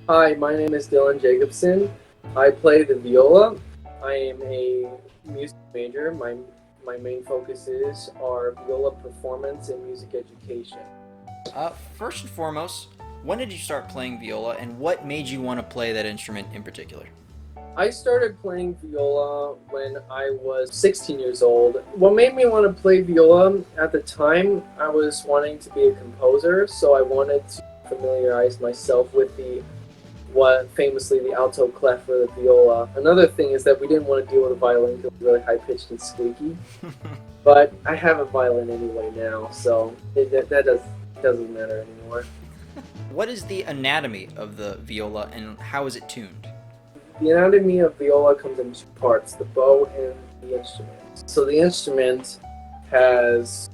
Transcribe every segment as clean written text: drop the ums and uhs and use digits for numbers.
Hi, my name is Dylan Jacobsen. I play the viola. I am a music major. My main focuses are viola performance and music education. First and foremost, when did you start playing viola, and what made you want to play that instrument in particular? I started playing viola when I was 16 years old. What made me want to play viola at the time, I was wanting to be a composer, so I wanted to familiarize myself with the what famously the alto clef for the viola. Another thing is that we didn't want to deal with a violin because it's really high pitched and squeaky. But I have a violin anyway now, so doesn't matter anymore. What is the anatomy of the viola, and how is it tuned? The anatomy of viola comes in two parts: the bow and the instrument. So the instrument has,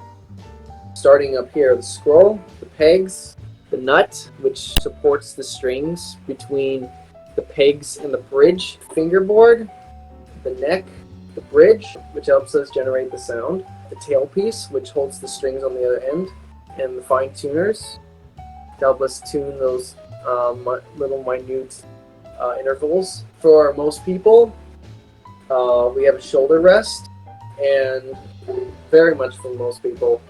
starting up here, the scroll, the pegs, the nut, which supports the strings between the pegs and the bridge, fingerboard, the neck, the bridge, which helps us generate the sound, the tailpiece, which holds the strings on the other end, and the fine tuners to help us tune those little minute intervals. For most people, we have a shoulder rest, and very much for most people,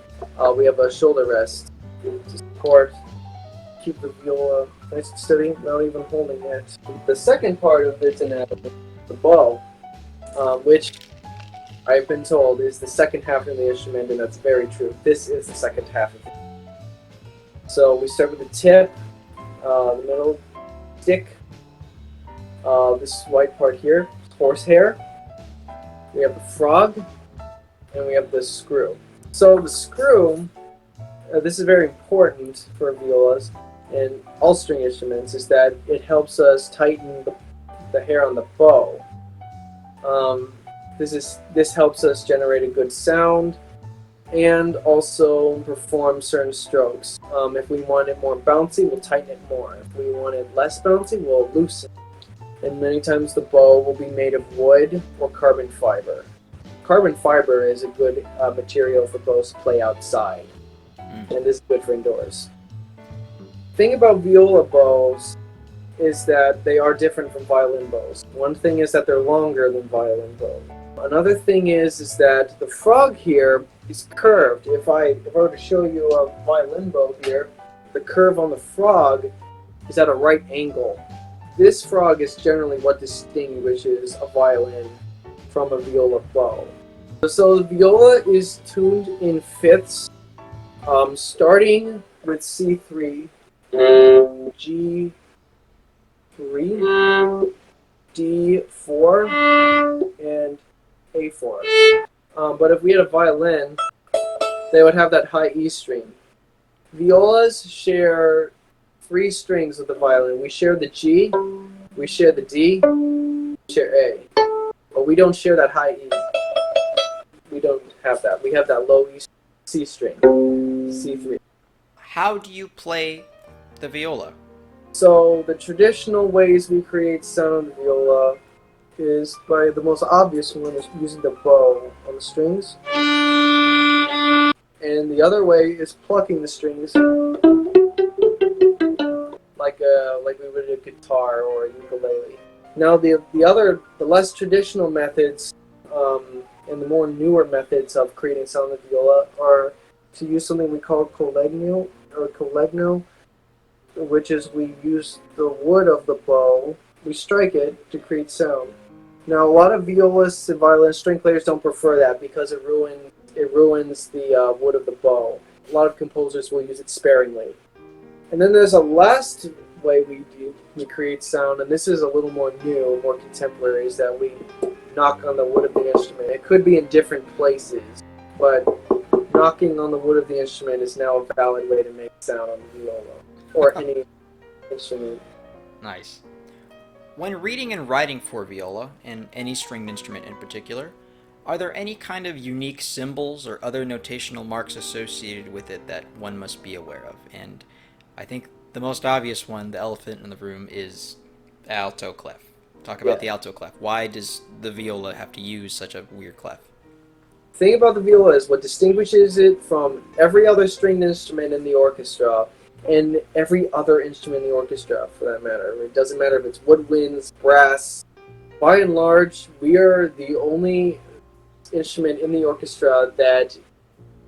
we have a shoulder rest to support, keep the viola nice and steady without even holding it. The second part of its anatomy, the bow, which I've been told is the second half of the instrument, and that's very true. This is the second half of it. So we start with the tip, the middle stick, this white part here, horsehair. We have the frog, and we have the screw. So the screw, this is very important for violas and all string instruments, is that it helps us tighten the hair on the bow. Um, this helps us generate a good sound and also perform certain strokes. If we want it more bouncy, we'll tighten it more. If we want it less bouncy, we'll loosen. And many times the bow will be made of wood or carbon fiber. Carbon fiber is a good material for bows to play outside, Mm. and is good for indoors. Thing about viola bows is that they are different from violin bows. One thing is that they're longer than violin bows. Another thing is that the frog here is curved. If I were to show you a violin bow here, the curve on the frog is at a right angle. This frog is generally what distinguishes a violin from a viola bow. So the viola is tuned in fifths, starting with C3, G3, D4, and A4. But if we had a violin, they would have that high E string. Violas share three strings with the violin. We share the G, we share the D, we share A. But we don't share that high E. We don't have that. We have that low E C string, C3. How do you play the viola? So the traditional ways we create sound on the viola is by the most obvious one is using the bow on the strings. And the other way is plucking the strings like we would a guitar or a ukulele. Now the less traditional methods and the more newer methods of creating sound on the viola are to use something we call collegno, which is we use the wood of the bow, we strike it to create sound. Now a lot of violists and violin string players don't prefer that because it ruins the wood of the bow. A lot of composers will use it sparingly. And then there's a last way we create sound, and this is a little more new, more contemporary, is that we knock on the wood of the instrument. It could be in different places, but knocking on the wood of the instrument is now a valid way to make sound on the viola or any instrument. Nice. When reading and writing for viola, and any stringed instrument in particular, are there any kind of unique symbols or other notational marks associated with it that one must be aware of? And I think the most obvious one, the elephant in the room, is alto clef. Talk about Yeah. the alto clef. Why does the viola have to use such a weird clef? The thing about the viola is what distinguishes it from every other stringed instrument in the orchestra and every other instrument in the orchestra, for that matter. It doesn't matter if it's woodwinds, brass. By and large, we are the only instrument in the orchestra that,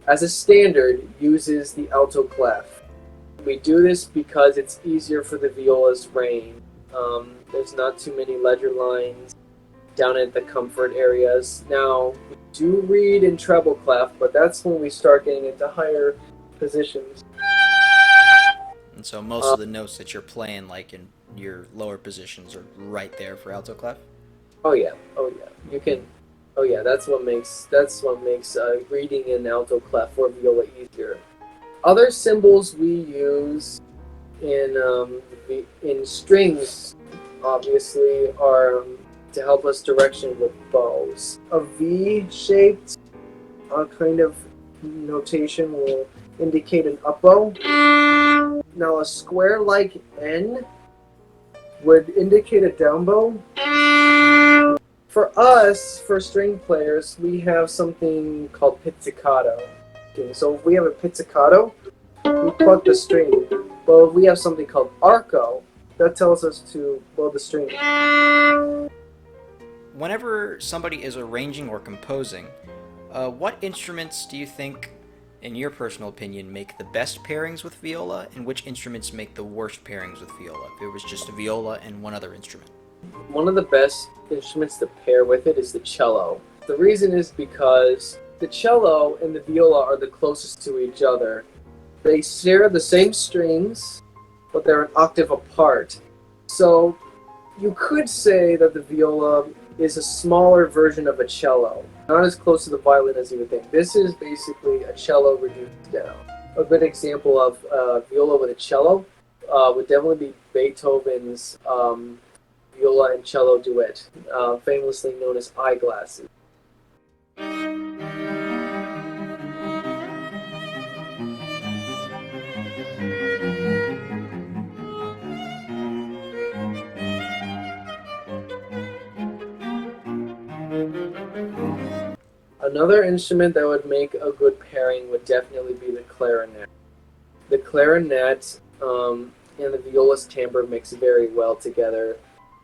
as a standard, uses the alto clef. We do this because it's easier for the viola's range. There's not too many ledger lines down at the comfort areas. Now, we do read in treble clef, but that's when we start getting into higher positions. And so most of the notes that you're playing, like in your lower positions, are right there for alto clef. Oh yeah, oh yeah. You can. Oh yeah, that's what makes reading in alto clef for viola easier. Other symbols we use in strings, obviously, are to help us direction with bows. A V-shaped kind of notation will indicate an up bow. Now a square like N would indicate a down bow. For us, for string players, we have something called pizzicato. Okay, so if we have a pizzicato, we pluck the string. But if we have something called arco, that tells us to blow the string. Whenever somebody is arranging or composing, what instruments do you think, in your personal opinion, make the best pairings with viola, and which instruments make the worst pairings with viola, if it was just a viola and one other instrument? One of the best instruments to pair with it is the cello. The reason is because the cello and the viola are the closest to each other. They share the same strings, but they're an octave apart. So you could say that the viola is a smaller version of a cello, not as close to the violin as you would think. This is basically a cello reduced down. A good example of viola with a cello would definitely be Beethoven's viola and cello duet, famously known as Eyeglasses. Another instrument that would make a good pairing would definitely be the clarinet. The clarinet and the viola's timbre mix very well together.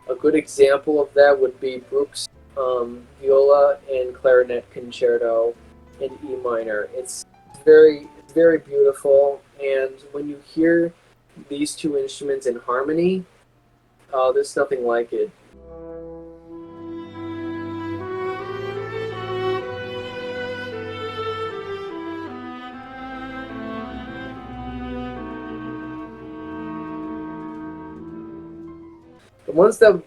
A good example of that would be Bruch's viola and clarinet concerto in E minor. It's very beautiful, and when you hear these two instruments in harmony, there's nothing like it. The ones that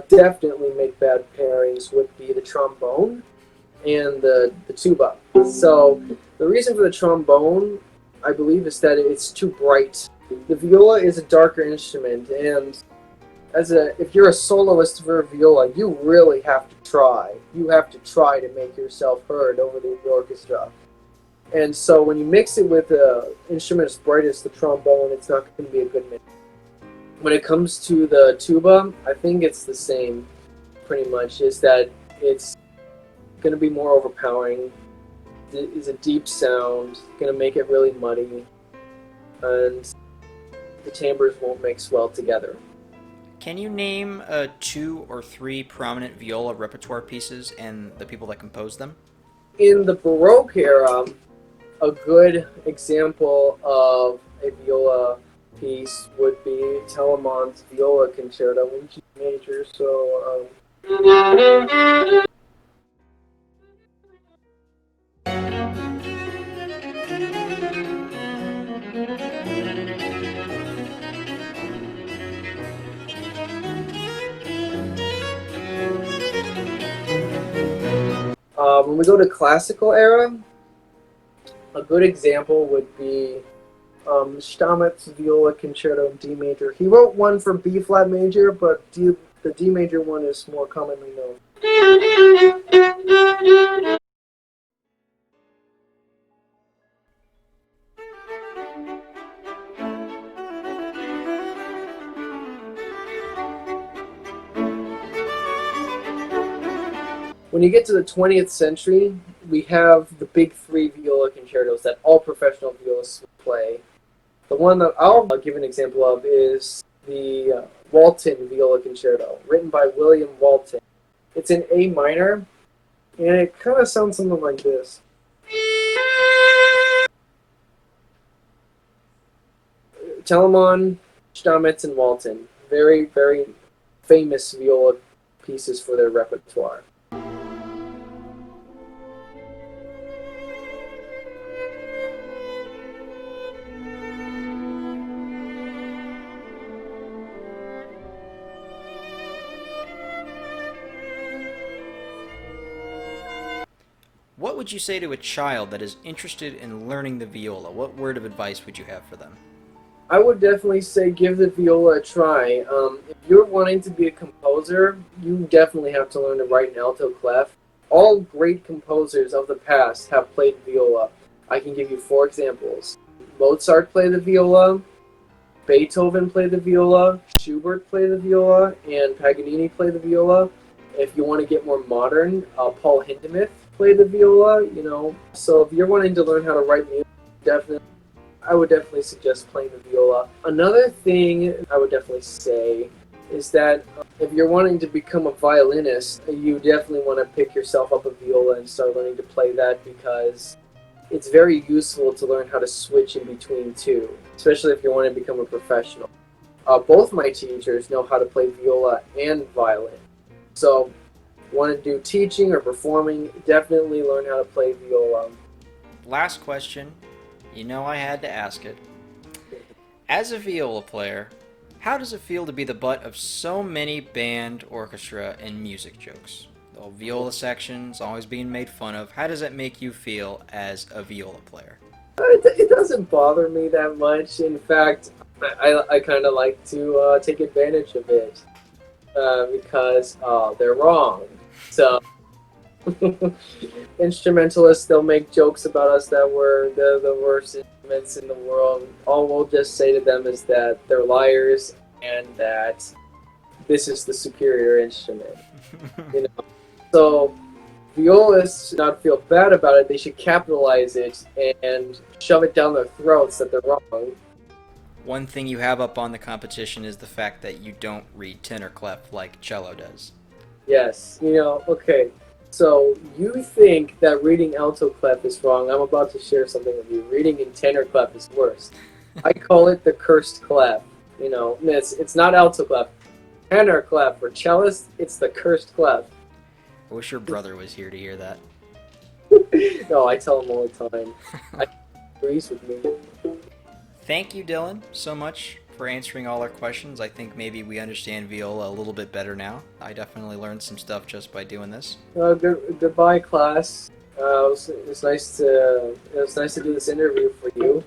definitely make bad pairings would be the trombone and the tuba. So the reason for the trombone, I believe, is that it's too bright. The viola is a darker instrument, and if you're a soloist for a viola, you really have to try. You have to try to make yourself heard over the orchestra. And so when you mix it with an instrument as bright as the trombone, it's not going to be a good mix. When it comes to the tuba, I think it's the same, pretty much, is that it's going to be more overpowering. It's a deep sound, going to make it really muddy, and the timbres won't mix well together. Can you name 2 or 3 prominent viola repertoire pieces and the people that composed them? In the Baroque era, a good example of a viola piece would be Telemann's Viola Concerto in G major. So, when we go to classical era, a good example would be Stammett's Viola Concerto in D major. He wrote one for B flat major, but the D major one is more commonly known. When you get to the 20th century, we have the big 3 viola concertos that all professional violists play. The one that I'll give an example of is the Walton Viola Concerto, written by William Walton. It's in A minor, and it kind of sounds something like this. Telemann, Stamitz, and Walton. Very, very famous viola pieces for their repertoire. What would you say to a child that is interested in learning the viola? What word of advice would you have for them? I would definitely say give the viola a try. If you're wanting to be a composer, you definitely have to learn to write an alto clef. All great composers of the past have played viola. I can give you 4 examples. Mozart played the viola, Beethoven played the viola, Schubert played the viola, and Paganini played the viola. If you want to get more modern, Paul Hindemith played the viola, So if you're wanting to learn how to write music, I would definitely suggest playing the viola. Another thing I would definitely say is that if you're wanting to become a violinist, you definitely want to pick yourself up a viola and start learning to play that, because it's very useful to learn how to switch in between two, especially if you want to become a professional. Both my teachers know how to play viola and violin. So, want to do teaching or performing, definitely learn how to play viola. Last question. You know I had to ask it. As a viola player, how does it feel to be the butt of so many band, orchestra, and music jokes? The viola section's always being made fun of. How does that make you feel as a viola player? It doesn't bother me that much. In fact, I kind of like to take advantage of it because they're wrong. So, instrumentalists, they'll make jokes about us that we're the worst instruments in the world. All we'll just say to them is that they're liars and that this is the superior instrument. So violists should not feel bad about it. They should capitalize it and shove it down their throats that they're wrong. One thing you have up on the competition is the fact that you don't read tenor clef like cello does. Yes, okay. So you think that reading alto clef is wrong. I'm about to share something with you. Reading in tenor clef is worse. I call it the cursed clef. It's not alto clef. Tenor clef for cellists, it's the cursed clef. I wish your brother was here to hear that. No, I tell him all the time. He agrees with me. Thank you, Dylan, so much for answering all our questions. I think maybe we understand viola a little bit better now. I definitely learned some stuff just by doing this. Goodbye, class. It was nice to do this interview for you.